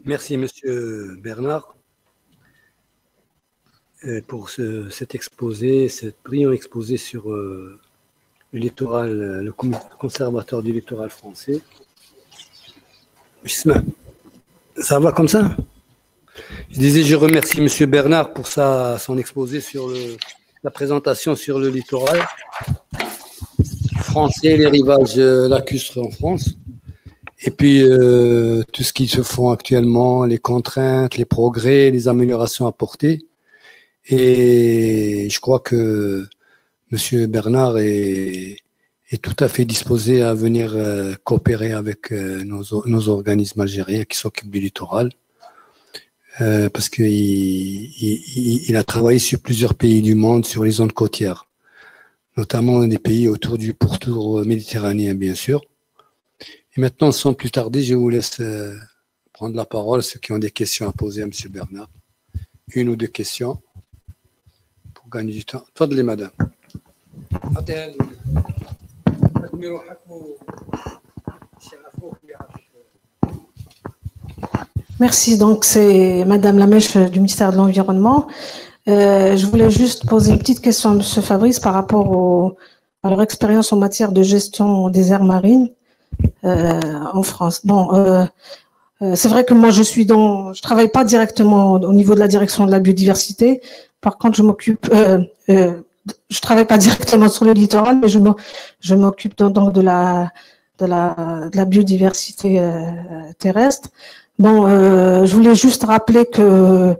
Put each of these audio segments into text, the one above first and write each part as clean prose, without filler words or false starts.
Merci, Monsieur Bernard, pour cet exposé, cet brillant exposé sur le littoral, le conservateur du littoral français. Ça va comme ça? Je disais, je remercie Monsieur Bernard pour son exposé sur la présentation sur le littoral français, les rivages lacustres en France. Et puis, tout ce qui se font actuellement, les contraintes, les progrès, les améliorations apportées. Et je crois que M. Bernard est tout à fait disposé à venir coopérer avec nos organismes algériens qui s'occupent du littoral. Parce qu'il a travaillé sur plusieurs pays du monde, sur les zones côtières, notamment des pays autour du pourtour méditerranéen, bien sûr. Et maintenant, sans plus tarder, je vous laisse prendre la parole, ceux qui ont des questions à poser à M. Bernard. Une ou deux questions pour gagner du temps. Tfadli, madame. Merci. Donc, c'est Madame Lamèche du ministère de l'Environnement. Je voulais juste poser une petite question à M. Fabrice par rapport à leur expérience en matière de gestion des aires marines. En France. Bon, c'est vrai que moi je travaille pas directement au niveau de la direction de la biodiversité. Par contre, je travaille pas directement sur le littoral, mais je m'occupe donc de la biodiversité terrestre. Bon, je voulais juste rappeler que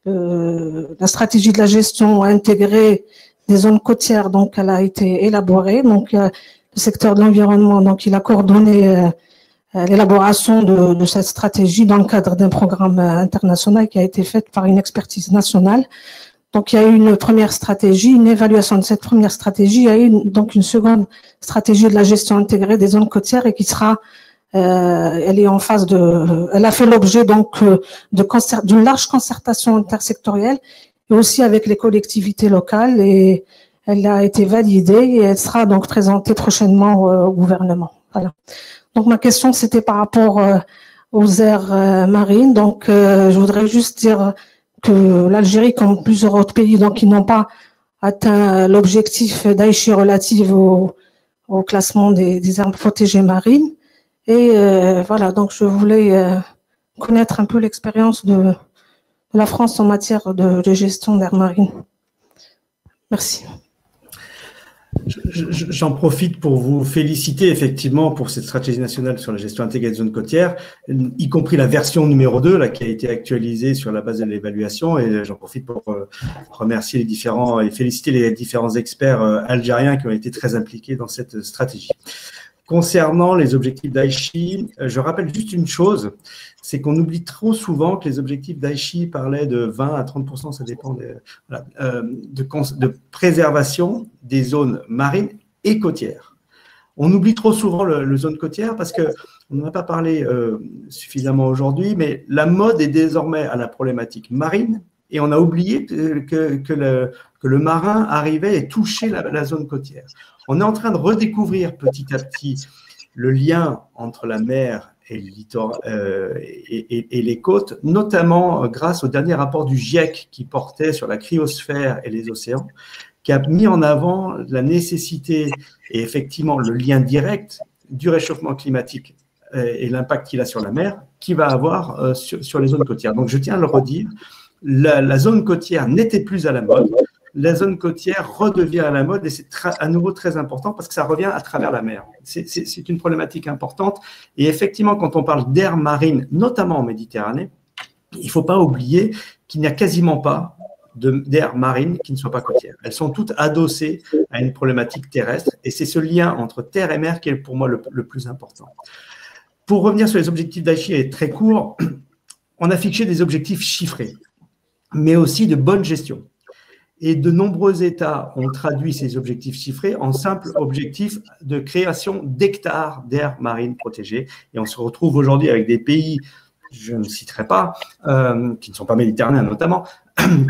la stratégie de la gestion a intégré des zones côtières, donc elle a été élaborée. Donc le secteur de l'environnement, donc il a coordonné l'élaboration de cette stratégie dans le cadre d'un programme international qui a été fait par une expertise nationale. Donc il y a eu une première stratégie, une évaluation de cette première stratégie. Il y a eu donc une seconde stratégie de la gestion intégrée des zones côtières et qui sera, elle est en phase elle a fait l'objet donc d'une large concertation intersectorielle et aussi avec les collectivités locales et elle a été validée et elle sera donc présentée prochainement au gouvernement. Voilà. Donc ma question c'était par rapport aux aires marines. Donc je voudrais juste dire que l'Algérie, comme plusieurs autres pays, donc ils n'ont pas atteint l'objectif d'Aichi relative au classement des aires protégées marines. Et voilà, donc je voulais connaître un peu l'expérience de la France en matière de gestion d'aires marines. Merci. J'en profite pour vous féliciter effectivement pour cette stratégie nationale sur la gestion intégrée des zones côtières, y compris la version numéro 2 là, qui a été actualisée sur la base de l'évaluation. Et j'en profite pour remercier et féliciter les différents experts algériens qui ont été très impliqués dans cette stratégie. Concernant les objectifs d'Aichi, je rappelle juste une chose, c'est qu'on oublie trop souvent que les objectifs d'Aichi parlaient de 20 à 30%, ça dépend de préservation des zones marines et côtières. On oublie trop souvent le zone côtière parce qu'on n'en a pas parlé suffisamment aujourd'hui, mais la mode est désormais à la problématique marine et on a oublié que le marin arrivait et touchait la zone côtière. On est en train de redécouvrir petit à petit le lien entre la mer et le littoral et les côtes, notamment grâce au dernier rapport du GIEC qui portait sur la cryosphère et les océans, qui a mis en avant la nécessité et effectivement le lien direct du réchauffement climatique et l'impact qu'il a sur la mer, qui va avoir sur les zones côtières. Donc je tiens à le redire, la zone côtière n'était plus à la mode. La zone côtière redevient à la mode et c'est à nouveau très important parce que ça revient à travers la mer. C'est une problématique importante. Et effectivement, quand on parle d'aires marines, notamment en Méditerranée, il ne faut pas oublier qu'il n'y a quasiment pas d'aires marines qui ne soient pas côtières. Elles sont toutes adossées à une problématique terrestre et c'est ce lien entre terre et mer qui est pour moi le plus important. Pour revenir sur les objectifs d'Aichi, est très court, on a fixé des objectifs chiffrés, mais aussi de bonne gestion. Et de nombreux États ont traduit ces objectifs chiffrés en simples objectifs de création d'hectares d'aires marines protégées. Et on se retrouve aujourd'hui avec des pays, je ne citerai pas, qui ne sont pas méditerranéens notamment,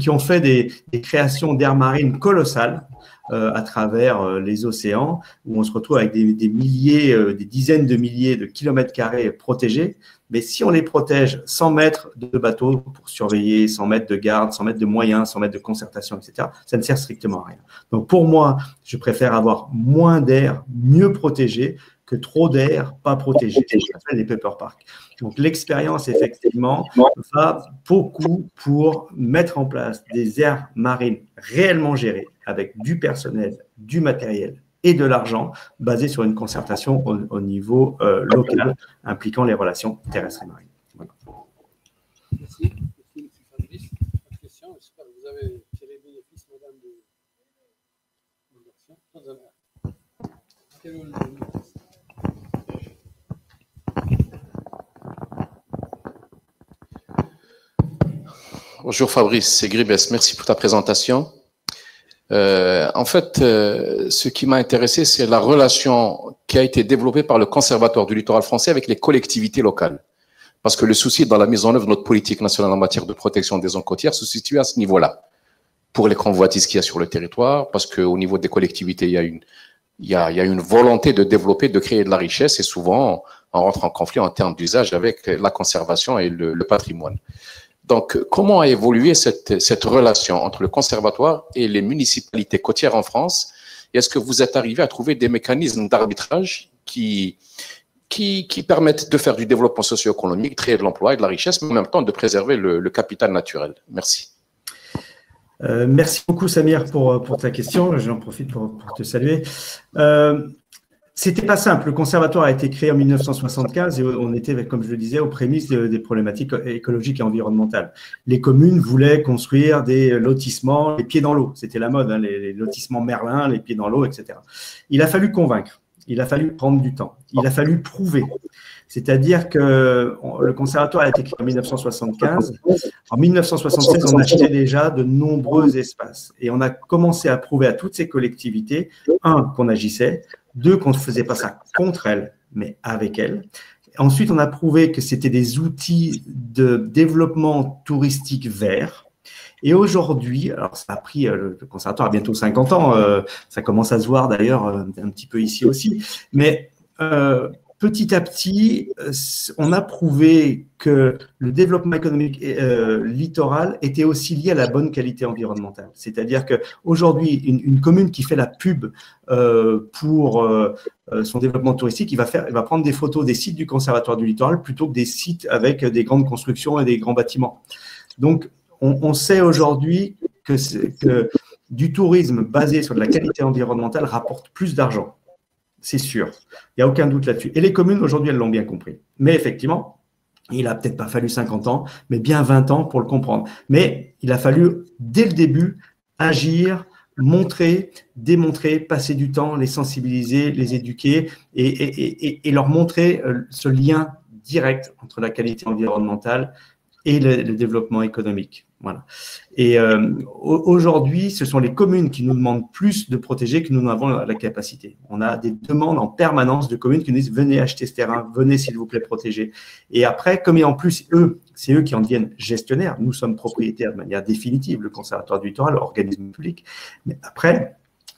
qui ont fait des créations d'aires marines colossales à travers les océans, où on se retrouve avec des milliers, des dizaines de milliers de kilomètres carrés protégés. Mais si on les protège sans mettre de bateaux pour surveiller, sans mettre de garde, sans mettre de moyens, sans mettre de concertation, etc., ça ne sert strictement à rien. Donc pour moi, je préfère avoir moins d'air mieux protégé que trop d'air pas protégé. C'est ce qu'on appelle les paper parks. Donc l'expérience, effectivement, va beaucoup pour mettre en place des aires marines réellement gérées avec du personnel, du matériel et de l'argent basé sur une concertation au niveau local impliquant les relations terrestres et marines. Voilà. Merci. Merci, M. Fabrice. Votre question, j'espère que vous avez tiré bénéfice, madame, de l'action. Bonjour Fabrice, c'est Gribes. Merci pour ta présentation. En fait, ce qui m'a intéressé, c'est la relation qui a été développée par le Conservatoire du littoral français avec les collectivités locales. Parce que le souci dans la mise en œuvre de notre politique nationale en matière de protection des zones côtières se situe à ce niveau-là. Pour les convoitises qu'il y a sur le territoire, parce qu'au niveau des collectivités, il y a une volonté de développer, de créer de la richesse, et souvent, on rentre en conflit en termes d'usage avec la conservation et le patrimoine. Donc, comment a évolué cette relation entre le conservatoire et les municipalités côtières en France? Et est-ce que vous êtes arrivé à trouver des mécanismes d'arbitrage qui permettent de faire du développement socio-économique, de créer de l'emploi et de la richesse, mais en même temps de préserver le capital naturel? Merci. Merci beaucoup, Samir, pour ta question. J'en profite pour te saluer. C'était pas simple. Le conservatoire a été créé en 1975 et on était, comme je le disais, aux prémices des problématiques écologiques et environnementales. Les communes voulaient construire des lotissements les pieds dans l'eau. C'était la mode, hein, les lotissements Merlin, les pieds dans l'eau, etc. Il a fallu convaincre. Il a fallu prendre du temps. Il a fallu prouver. C'est-à-dire que le conservatoire a été créé en 1975. En 1976, on achetait déjà de nombreux espaces. Et on a commencé à prouver à toutes ces collectivités, un, qu'on agissait, deux, qu'on ne faisait pas ça contre elles, mais avec elles. Ensuite, on a prouvé que c'était des outils de développement touristique vert. Et aujourd'hui, alors ça a pris, le conservatoire a bientôt 50 ans, ça commence à se voir d'ailleurs un petit peu ici aussi, mais petit à petit, on a prouvé que le développement économique littoral était aussi lié à la bonne qualité environnementale. C'est-à-dire qu'aujourd'hui, une commune qui fait la pub pour son développement touristique, il va prendre des photos des sites du Conservatoire du littoral plutôt que des sites avec des grandes constructions et des grands bâtiments. Donc, on sait aujourd'hui que du tourisme basé sur de la qualité environnementale rapporte plus d'argent. C'est sûr. Il n'y a aucun doute là-dessus. Et les communes, aujourd'hui, elles l'ont bien compris. Mais effectivement, il n'a peut-être pas fallu 50 ans, mais bien 20 ans pour le comprendre. Mais il a fallu, dès le début, agir, montrer, démontrer, passer du temps, les sensibiliser, les éduquer et leur montrer ce lien direct entre la qualité environnementale et le développement économique. Voilà. Et aujourd'hui, ce sont les communes qui nous demandent plus de protéger que nous n'avons la capacité. On a des demandes en permanence de communes qui nous disent « Venez acheter ce terrain, venez s'il vous plaît protéger ». Et après, comme et en plus, c'est eux qui en deviennent gestionnaires. Nous sommes propriétaires de manière définitive, le Conservatoire du littoral, organisme public. Mais après,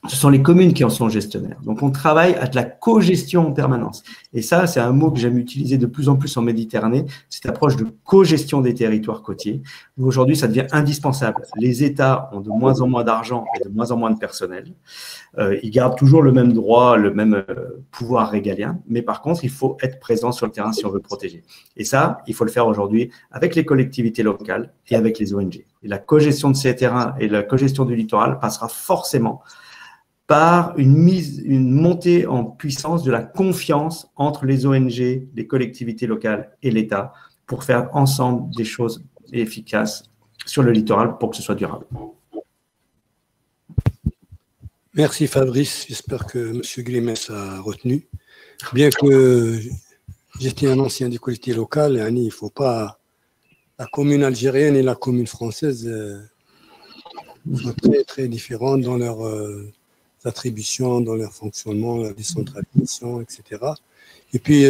ce sont les communes qui en sont gestionnaires. Donc, on travaille à de la co-gestion en permanence. Et ça, c'est un mot que j'aime utiliser de plus en plus en Méditerranée, cette approche de co-gestion des territoires côtiers. Aujourd'hui, ça devient indispensable. Les États ont de moins en moins d'argent et de moins en moins de personnel. Ils gardent toujours le même droit, le même pouvoir régalien. Mais par contre, il faut être présent sur le terrain si on veut protéger. Et ça, il faut le faire aujourd'hui avec les collectivités locales et avec les ONG. Et la co-gestion de ces terrains et la co-gestion du littoral passera forcément par une montée en puissance de la confiance entre les ONG, les collectivités locales et l'État pour faire ensemble des choses efficaces sur le littoral pour que ce soit durable. Merci Fabrice, j'espère que M. Grimès a retenu. Bien que j'étais un ancien des collectivités locales, il ne faut pas… La commune algérienne et la commune française sont très, très différentes dans leur… attributions, dans leur fonctionnement, la décentralisation, etc. Et puis,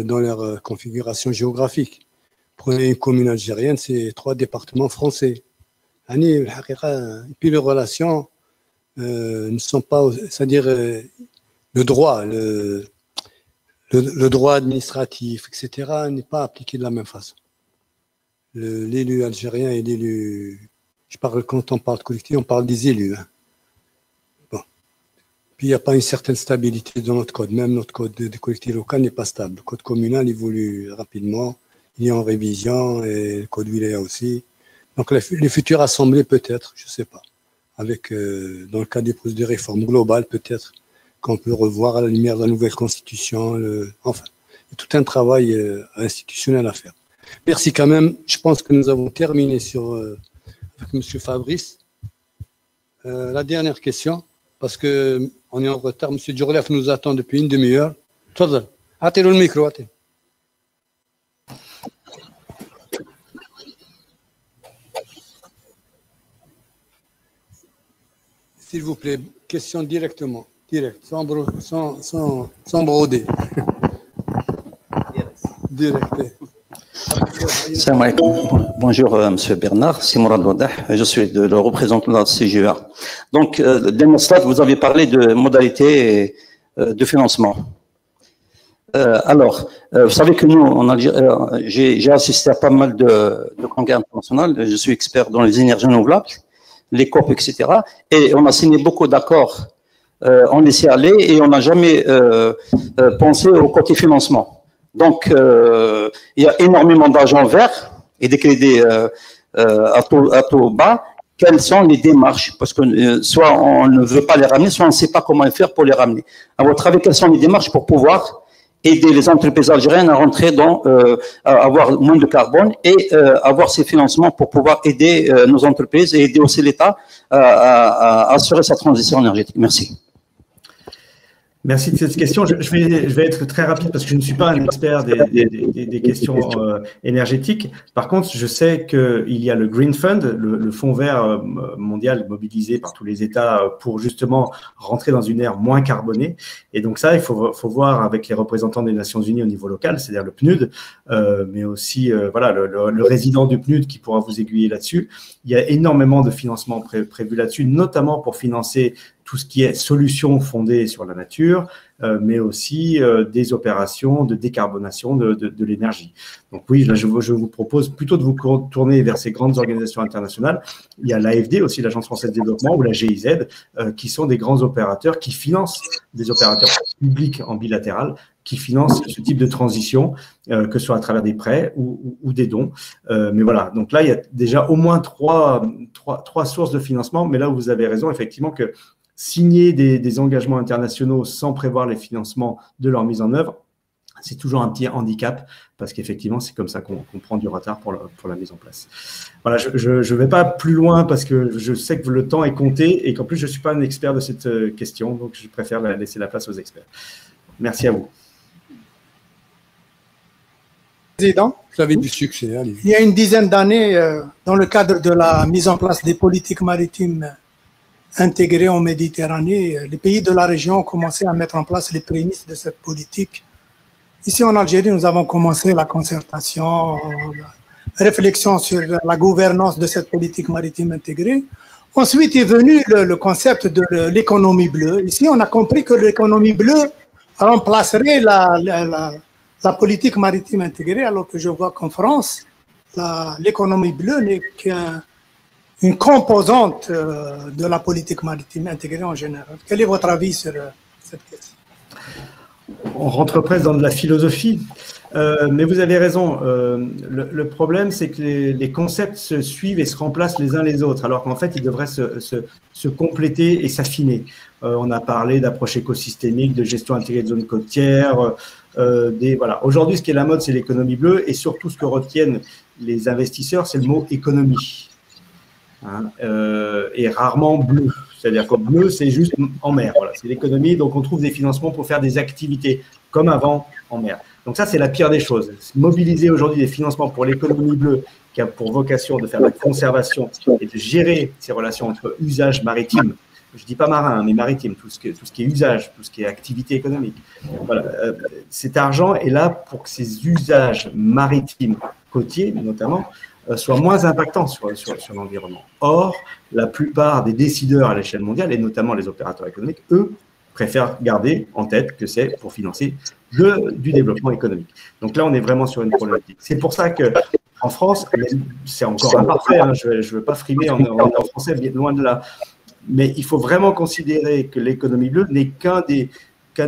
dans leur configuration géographique. Prenez une commune algérienne, c'est 3 départements français. Et puis les relations ne sont pas, c'est-à-dire le droit, le droit administratif, etc., n'est pas appliqué de la même façon. L'élu algérien et l'élu, quand on parle de collectivité, on parle des élus. Hein. Bon. Puis il n'y a pas une certaine stabilité dans notre code. Même notre code de collectivité locale n'est pas stable. Le code communal évolue rapidement, il est en révision, et le code wilaya aussi. Donc les futures assemblées peut-être, je ne sais pas, avec dans le cadre des processus de réforme globale peut-être qu'on peut revoir à la lumière de la nouvelle constitution. Enfin, il y a tout un travail institutionnel à faire. Merci quand même. Je pense que nous avons terminé avec M. Fabrice. La dernière question, parce qu'on est en retard. M. Djourlef nous attend depuis une demi-heure. Tfadal. Attends le micro. Attends. S'il vous plaît, question directement, sans broder. Direct. Salam alaikum. Bonjour, Monsieur Bernard, c'est Mourad Wadah, je suis le représentant de la CGEA. Donc, dernier slide, vous avez parlé de modalités de financement. Alors, vous savez que nous, en Algérie, j'ai assisté à pas mal de congrès internationaux, je suis expert dans les énergies renouvelables, les COP, etc. Et on a signé beaucoup d'accords, on laissait aller et on n'a jamais pensé au côté financement. Donc, il y a énormément d'argent vert et des crédits à taux bas. Quelles sont les démarches? Parce que soit on ne veut pas les ramener, soit on ne sait pas comment faire pour les ramener. À votre avis, quelles sont les démarches pour pouvoir aider les entreprises algériennes à rentrer à avoir moins de carbone et avoir ces financements pour pouvoir aider nos entreprises et aider aussi l'État à assurer sa transition énergétique? Merci. Merci de cette question. Je vais être très rapide parce que je ne suis pas un expert des questions énergétiques. Par contre, je sais qu'il y a le Green Fund, le fonds vert mondial mobilisé par tous les États pour justement rentrer dans une ère moins carbonée. Et donc ça, il faut voir avec les représentants des Nations Unies au niveau local, c'est-à-dire le PNUD, mais aussi voilà, le résident du PNUD qui pourra vous aiguiller là-dessus. Il y a énormément de financements prévus là-dessus, notamment pour financer tout ce qui est solutions fondées sur la nature, mais aussi des opérations de décarbonation de l'énergie. Donc oui, là, je vous propose plutôt de vous tourner vers ces grandes organisations internationales. Il y a l'AFD, aussi l'Agence française de développement, ou la GIZ, qui sont des grands opérateurs qui financent des opérateurs publics en bilatéral, qui financent ce type de transition, que ce soit à travers des prêts ou des dons. Mais voilà, donc là, il y a déjà au moins trois sources de financement, mais là où vous avez raison, effectivement, que signer des engagements internationaux sans prévoir les financements de leur mise en œuvre, c'est toujours un petit handicap parce qu'effectivement, c'est comme ça qu'on prend du retard pour la mise en place. Voilà, je ne vais pas plus loin parce que je sais que le temps est compté et qu'en plus, je ne suis pas un expert de cette question, donc je préfère laisser la place aux experts. Merci à vous. Président, vous avez du succès. Allez. Il y a une dizaine d'années, dans le cadre de la mise en place des politiques maritimes intégrées en Méditerranée, les pays de la région ont commencé à mettre en place les prémices de cette politique. Ici en Algérie, nous avons commencé la concertation, la réflexion sur la gouvernance de cette politique maritime intégrée. Ensuite est venu le concept de l'économie bleue. Ici, on a compris que l'économie bleue remplacerait la politique maritime intégrée, alors que je vois qu'en France, l'économie bleue n'est qu'une composante de la politique maritime intégrée en général. Quel est votre avis sur cette question? On rentre presque dans de la philosophie, mais vous avez raison. Le problème, c'est que les concepts se suivent et se remplacent les uns les autres, alors qu'en fait, ils devraient se compléter et s'affiner. On a parlé d'approche écosystémique, de gestion intégrée de zones côtières. Voilà. Aujourd'hui, ce qui est la mode, c'est l'économie bleue, et surtout, ce que retiennent les investisseurs, c'est le mot économie. Et rarement bleu. C'est-à-dire que bleu, c'est juste en mer. Voilà, c'est l'économie. Donc, on trouve des financements pour faire des activités comme avant en mer. Donc, ça, c'est la pire des choses. Mobiliser aujourd'hui des financements pour l'économie bleue qui a pour vocation de faire de la conservation et de gérer ces relations entre usages maritimes. Je ne dis pas marin, mais maritime, tout ce qui est usage, tout ce qui est activité économique. Voilà. Cet argent est là pour que ces usages maritimes, côtiers notamment, soit moins impactant sur l'environnement. Or, la plupart des décideurs à l'échelle mondiale, et notamment les opérateurs économiques, eux, préfèrent garder en tête que c'est pour financer du développement économique. Donc là, on est vraiment sur une problématique. C'est pour ça que en France, c'est encore imparfait, hein, je ne veux pas frimer en français, bien loin de là, mais il faut vraiment considérer que l'économie bleue n'est qu'un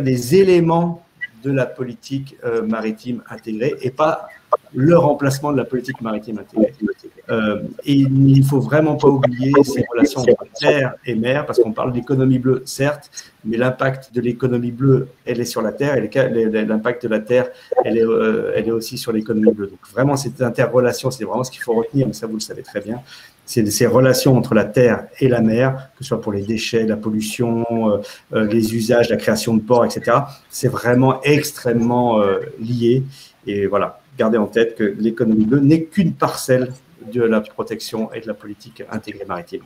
des éléments de la politique maritime intégrée et pas le remplacement de la politique maritime intégrée. Et il ne faut vraiment pas oublier ces relations entre terre et mer, parce qu'on parle d'économie bleue, certes, mais l'impact de l'économie bleue, elle est sur la terre, et l'impact de la terre, elle est aussi sur l'économie bleue. Donc vraiment, cette interrelation, c'est vraiment ce qu'il faut retenir, mais ça, vous le savez très bien. C'est ces relations entre la terre et la mer, que ce soit pour les déchets, la pollution, les usages, la création de ports, etc. C'est vraiment extrêmement lié. Et voilà, gardez en tête que l'économie bleue n'est qu'une parcelle de la protection et de la politique intégrée maritime,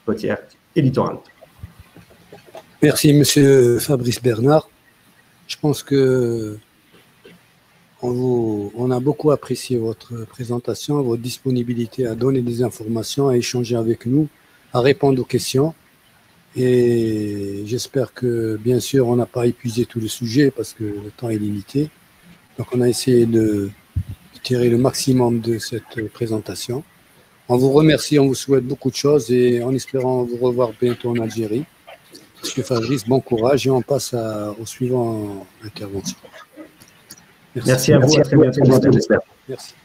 côtière et littorale. Merci, Monsieur Fabrice Bernard. Je pense que on a beaucoup apprécié votre présentation, votre disponibilité à donner des informations, à échanger avec nous, à répondre aux questions. Et j'espère que, bien sûr, on n'a pas épuisé tout le sujet parce que le temps est limité. Donc, on a essayé de tirer le maximum de cette présentation. On vous remercie, on vous souhaite beaucoup de choses et en espérant vous revoir bientôt en Algérie. Monsieur Fabrice, bon courage et on passe au suivant intervention. Merci à vous, à très bientôt, j'espère. Merci.